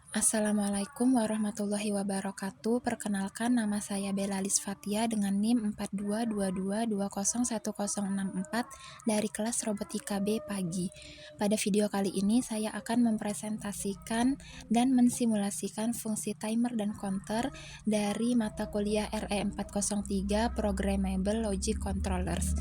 Assalamualaikum warahmatullahi wabarakatuh. Perkenalkan, nama saya Bella Lisfatia dengan NIM 4222201064 dari kelas Robotika B pagi. Pada video kali ini saya akan mempresentasikan dan mensimulasikan fungsi timer dan counter dari mata kuliah RE 403 Programmable Logic Controllers.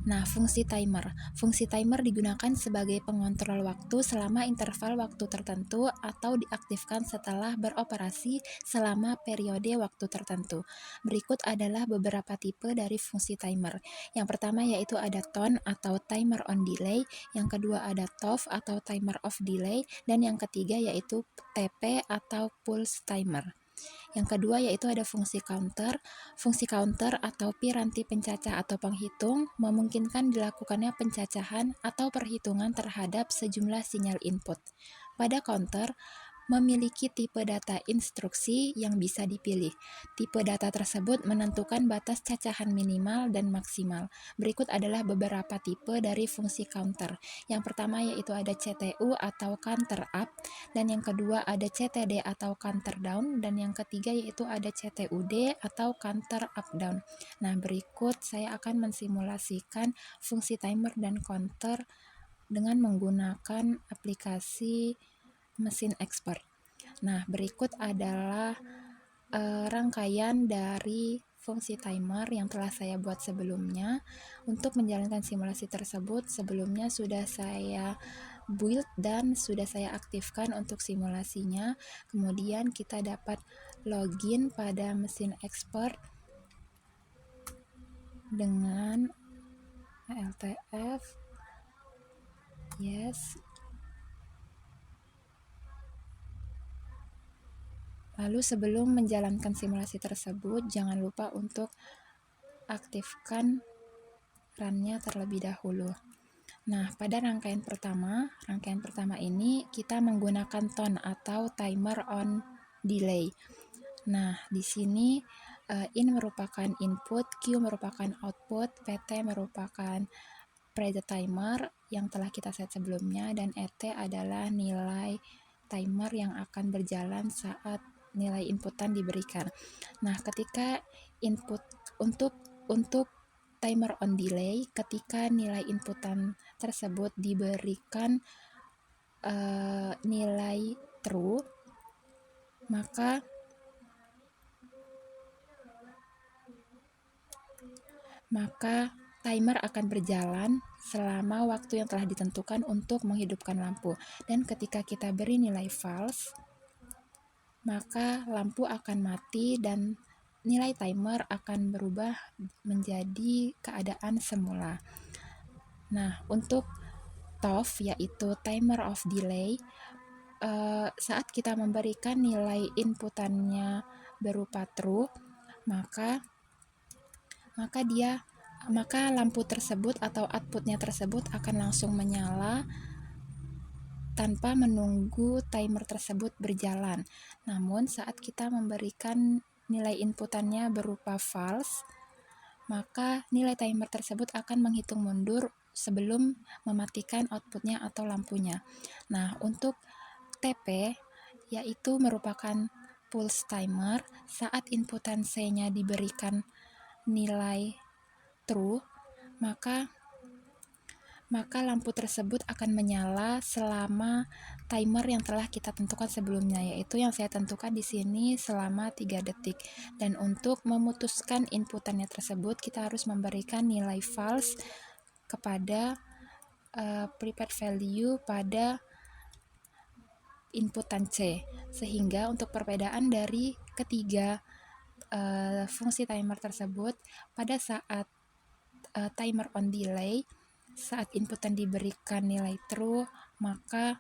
Nah, fungsi timer. Fungsi timer digunakan sebagai pengontrol waktu selama interval waktu tertentu atau diaktifkan setelah beroperasi selama periode waktu tertentu. Berikut adalah beberapa tipe dari fungsi timer. Yang pertama yaitu ada TON atau timer on delay, yang kedua ada TOFF atau timer off delay, dan yang ketiga yaitu TP atau pulse timer. Yang kedua yaitu ada fungsi counter. Fungsi counter atau piranti pencacah atau penghitung memungkinkan dilakukannya pencacahan atau perhitungan terhadap sejumlah sinyal input. Pada counter, memiliki tipe data instruksi yang bisa dipilih. Tipe data tersebut menentukan batas cacahan minimal dan maksimal. Berikut adalah beberapa tipe dari fungsi counter. Yang pertama yaitu ada CTU atau counter up, dan yang kedua ada CTD atau counter down, dan yang ketiga yaitu ada CTUD atau counter up down. Nah, berikut saya akan mensimulasikan fungsi timer dan counter dengan menggunakan aplikasi mesin expert. Nah, berikut adalah rangkaian dari fungsi timer yang telah saya buat sebelumnya. Untuk menjalankan simulasi tersebut, sebelumnya sudah saya build dan sudah saya aktifkan untuk simulasinya. Kemudian kita dapat login pada mesin expert dengan LTF. Yes. Lalu sebelum menjalankan simulasi tersebut, jangan lupa untuk aktifkan run-nya terlebih dahulu. Nah, pada rangkaian pertama ini kita menggunakan TON atau timer on delay. Nah, di sini in merupakan input, Q merupakan output, PT merupakan preset timer yang telah kita set sebelumnya, dan ET adalah nilai timer yang akan berjalan saat nilai inputan diberikan. Nah, ketika input untuk timer on delay, ketika nilai inputan tersebut diberikan nilai true, maka timer akan berjalan selama waktu yang telah ditentukan untuk menghidupkan lampu. Dan ketika kita beri nilai false, maka lampu akan mati dan nilai timer akan berubah menjadi keadaan semula. Nah, untuk TOFF yaitu timer of delay, saat kita memberikan nilai inputannya berupa true, maka lampu tersebut atau outputnya tersebut akan langsung menyala tanpa menunggu timer tersebut berjalan. Namun saat kita memberikan nilai inputannya berupa false, maka nilai timer tersebut akan menghitung mundur sebelum mematikan outputnya atau lampunya. Nah, untuk TP yaitu merupakan pulse timer. Saat inputan C-nya diberikan nilai true, maka lampu tersebut akan menyala selama timer yang telah kita tentukan sebelumnya, yaitu yang saya tentukan di sini selama 3 detik. Dan untuk memutuskan inputannya tersebut, kita harus memberikan nilai false kepada prepared value pada inputan C, sehingga untuk perbedaan dari ketiga fungsi timer tersebut, pada saat timer on delay, saat inputan diberikan nilai true, maka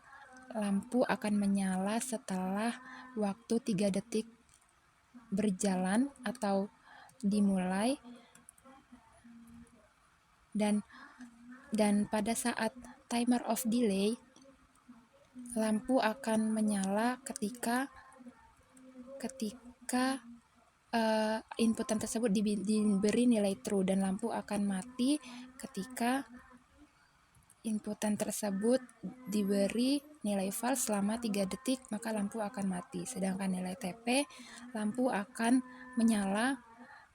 lampu akan menyala setelah waktu 3 detik berjalan atau dimulai, dan pada saat timer off delay, lampu akan menyala ketika inputan tersebut diberi nilai true, dan lampu akan mati ketika inputan tersebut diberi nilai false selama 3 detik, maka lampu akan mati. Sedangkan nilai TP, lampu akan menyala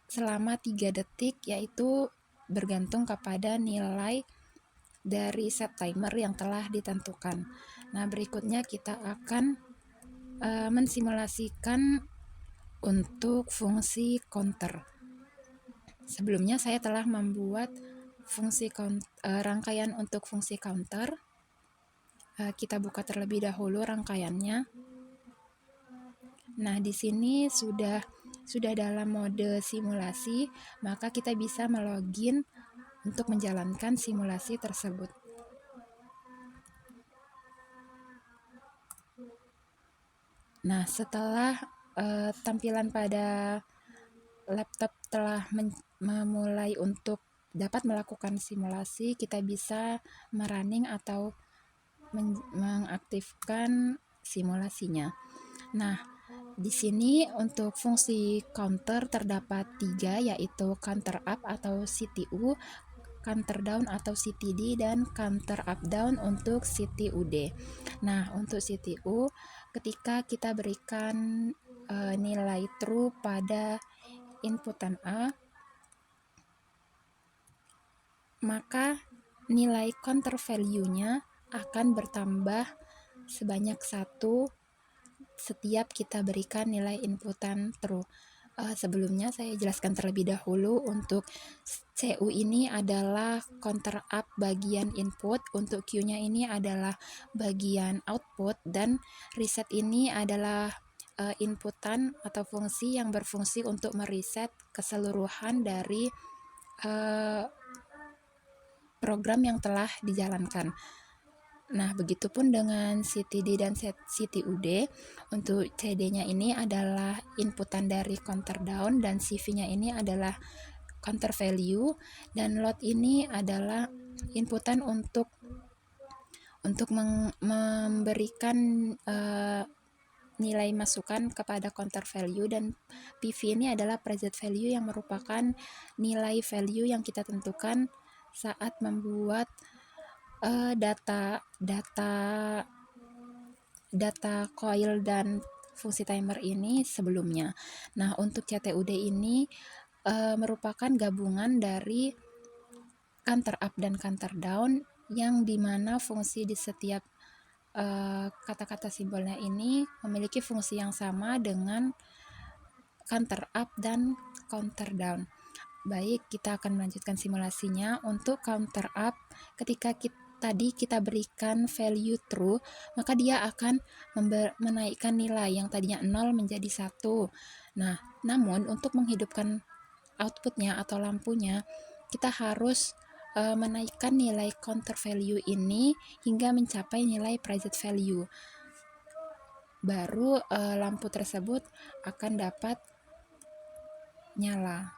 selama 3 detik, yaitu bergantung kepada nilai dari set timer yang telah ditentukan. Nah, berikutnya kita akan mensimulasikan untuk fungsi counter. Sebelumnya saya telah membuat rangkaian untuk fungsi counter. Kita buka terlebih dahulu rangkaiannya. Nah, di sini sudah dalam mode simulasi, maka kita bisa melogin untuk menjalankan simulasi tersebut. Nah, setelah tampilan pada laptop telah memulai untuk dapat melakukan simulasi, kita bisa merunning atau mengaktifkan simulasinya. Nah, di sini untuk fungsi counter terdapat 3, yaitu counter up atau CTU, counter down atau CTD, dan counter up down untuk CTUD. Nah, untuk CTU, ketika kita berikan nilai true pada inputan A, maka nilai counter value-nya akan bertambah sebanyak 1 setiap kita berikan nilai inputan true. Sebelumnya saya jelaskan terlebih dahulu, untuk CU ini adalah counter up bagian input, untuk Q-nya ini adalah bagian output, dan reset ini adalah inputan atau fungsi yang berfungsi untuk mereset keseluruhan dari program yang telah dijalankan. Nah, begitupun dengan CTD dan CTUD. Untuk CD-nya ini adalah inputan dari counter down, dan CV-nya ini adalah counter value, dan load ini adalah inputan untuk memberikan nilai masukan kepada counter value, dan PV ini adalah preset value yang merupakan nilai value yang kita tentukan saat membuat data coil dan fungsi timer ini sebelumnya. Nah, untuk CTUD ini merupakan gabungan dari counter up dan counter down, yang dimana fungsi di setiap kata-kata simbolnya ini memiliki fungsi yang sama dengan counter up dan counter down. Baik, kita akan melanjutkan simulasinya. Untuk counter up, ketika kita berikan value true, maka dia akan menaikkan nilai yang tadinya 0 menjadi 1. Nah, namun untuk menghidupkan outputnya atau lampunya, kita harus menaikkan nilai counter value ini hingga mencapai nilai preset value. Baru lampu tersebut akan dapat nyala.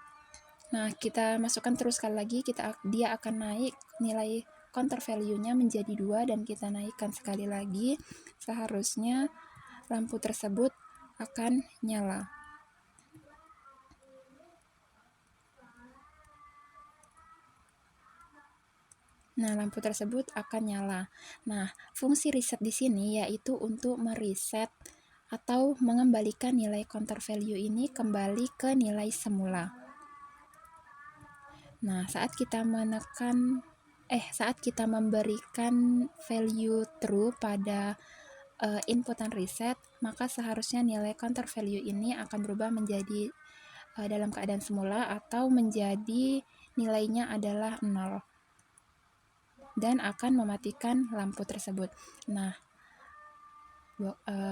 Nah, kita masukkan terus sekali lagi, dia akan naik nilai counter value-nya menjadi 2, dan kita naikkan sekali lagi, seharusnya lampu tersebut akan nyala. Nah, lampu tersebut akan nyala. Nah, fungsi reset di sini yaitu untuk mereset atau mengembalikan nilai counter value ini kembali ke nilai semula. Nah, saat kita memberikan value true pada inputan reset, maka seharusnya nilai counter value ini akan berubah menjadi dalam keadaan semula, atau menjadi nilainya adalah 0, dan akan mematikan lampu tersebut. Nah,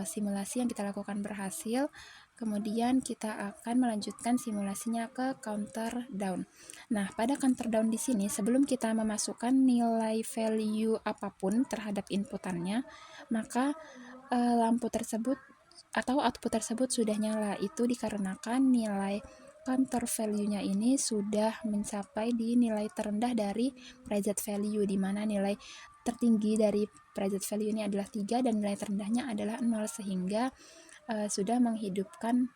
simulasi yang kita lakukan berhasil. Kemudian kita akan melanjutkan simulasinya ke counter down. Nah, pada counter down di sini, sebelum kita memasukkan nilai value apapun terhadap inputannya, maka lampu tersebut atau output tersebut sudah nyala. Itu dikarenakan nilai counter value-nya ini sudah mencapai di nilai terendah dari preset value, di mana nilai tertinggi dari preset value ini adalah 3 dan nilai terendahnya adalah 0, sehingga sudah menghidupkan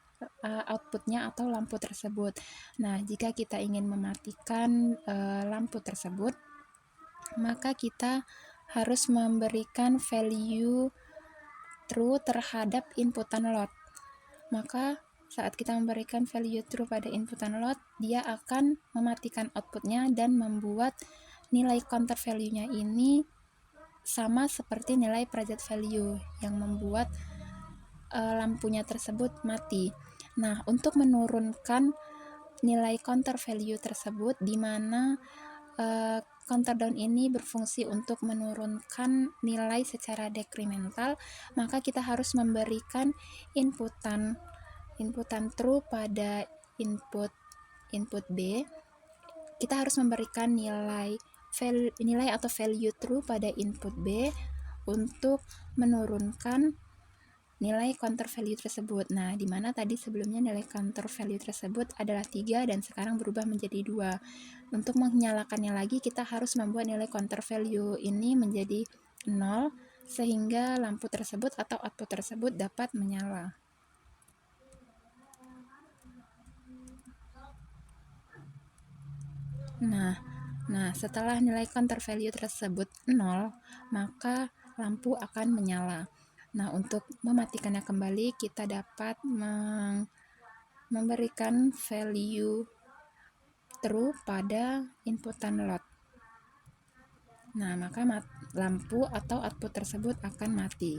outputnya atau lampu tersebut. Nah, jika kita ingin mematikan lampu tersebut, maka kita harus memberikan value true terhadap inputan load. Maka saat kita memberikan value true pada inputan load, dia akan mematikan outputnya dan membuat nilai counter value-nya ini sama seperti nilai preset value yang membuat lampunya tersebut mati. Nah, untuk menurunkan nilai counter value tersebut, di mana counter down ini berfungsi untuk menurunkan nilai secara dekremental, maka kita harus memberikan inputan true pada input B. Kita harus memberikan nilai atau value true pada input B untuk menurunkan nilai counter value tersebut. Nah, di mana tadi sebelumnya nilai counter value tersebut adalah 3 dan sekarang berubah menjadi 2. Untuk menyalakannya lagi, kita harus membuat nilai counter value ini menjadi 0 sehingga lampu tersebut atau output tersebut dapat menyala. Nah, setelah nilai counter value tersebut 0, maka lampu akan menyala. Nah, untuk mematikannya kembali, kita dapat memberikan value true pada inputan load. Nah, maka lampu atau output tersebut akan mati.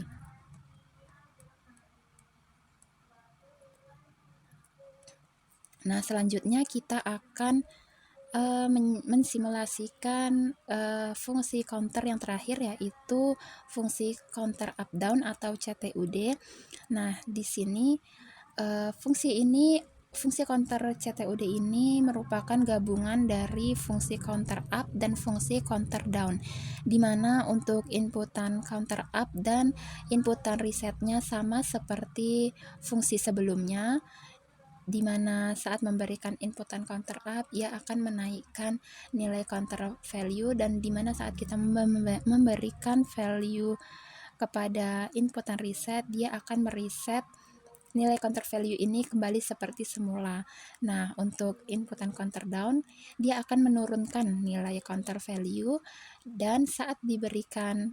Nah, selanjutnya kita akan mensimulasikan fungsi counter yang terakhir, yaitu fungsi counter up down atau CTUD. Nah, di sini fungsi counter CTUD ini merupakan gabungan dari fungsi counter up dan fungsi counter down, di mana untuk inputan counter up dan inputan resetnya sama seperti fungsi sebelumnya, di mana saat memberikan inputan counter up, ia akan menaikkan nilai counter value, dan di mana saat kita memberikan value kepada inputan reset, dia akan mereset nilai counter value ini kembali seperti semula. Nah, untuk inputan counter down, dia akan menurunkan nilai counter value, dan saat diberikan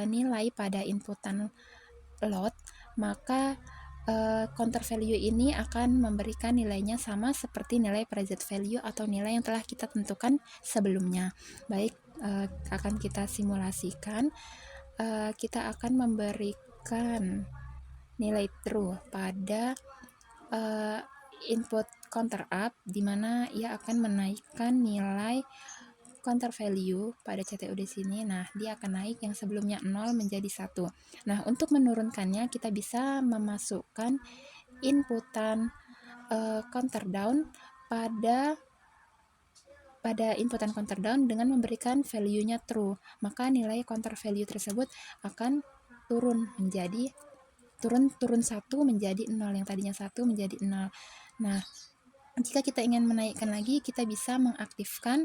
nilai pada inputan load, maka counter value ini akan memberikan nilainya sama seperti nilai preset value atau nilai yang telah kita tentukan sebelumnya. Baik, akan kita simulasikan. Kita akan memberikan nilai true pada input counter up, di mana ia akan menaikkan nilai counter value pada CTUD sini. Nah, dia akan naik yang sebelumnya 0 menjadi 1. Nah, untuk menurunkannya kita bisa memasukkan inputan counter down pada inputan counter down dengan memberikan value-nya true. Maka nilai counter value tersebut akan turun 1 menjadi 0, yang tadinya 1 menjadi 0. Nah, jika kita ingin menaikkan lagi, kita bisa mengaktifkan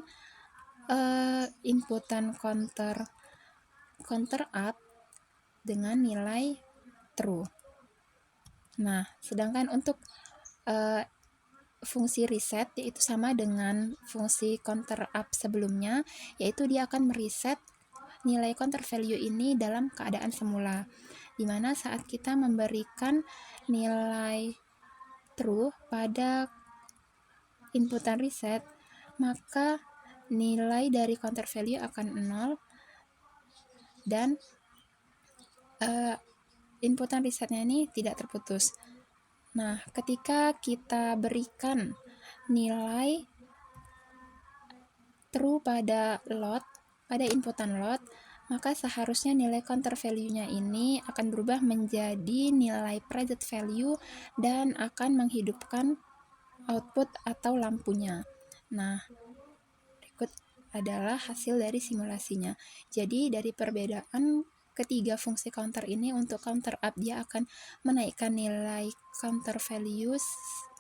inputan counter up dengan nilai true. Nah, sedangkan untuk fungsi reset, yaitu sama dengan fungsi counter up sebelumnya, yaitu dia akan mereset nilai counter value ini dalam keadaan semula, dimana saat kita memberikan nilai true pada inputan reset, maka nilai dari counter value akan 0 dan inputan resetnya ini tidak terputus. Nah, ketika kita berikan nilai true pada inputan load, maka seharusnya nilai counter value-nya ini akan berubah menjadi nilai preset value dan akan menghidupkan output atau lampunya. Nah, berikut adalah hasil dari simulasinya. Jadi dari perbedaan ketiga fungsi counter ini, untuk counter up dia akan menaikkan nilai counter values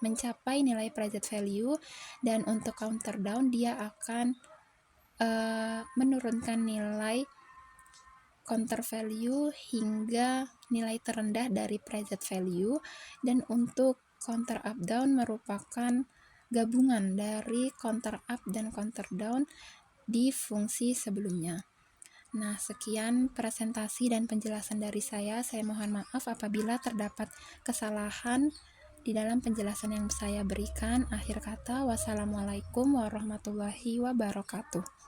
mencapai nilai preset value, dan untuk counter down dia akan menurunkan nilai counter value hingga nilai terendah dari preset value, dan untuk counter up down merupakan gabungan dari counter up dan counter down di fungsi sebelumnya. Nah, sekian presentasi dan penjelasan dari saya. Saya mohon maaf apabila terdapat kesalahan di dalam penjelasan yang saya berikan. Akhir kata, wassalamualaikum warahmatullahi wabarakatuh.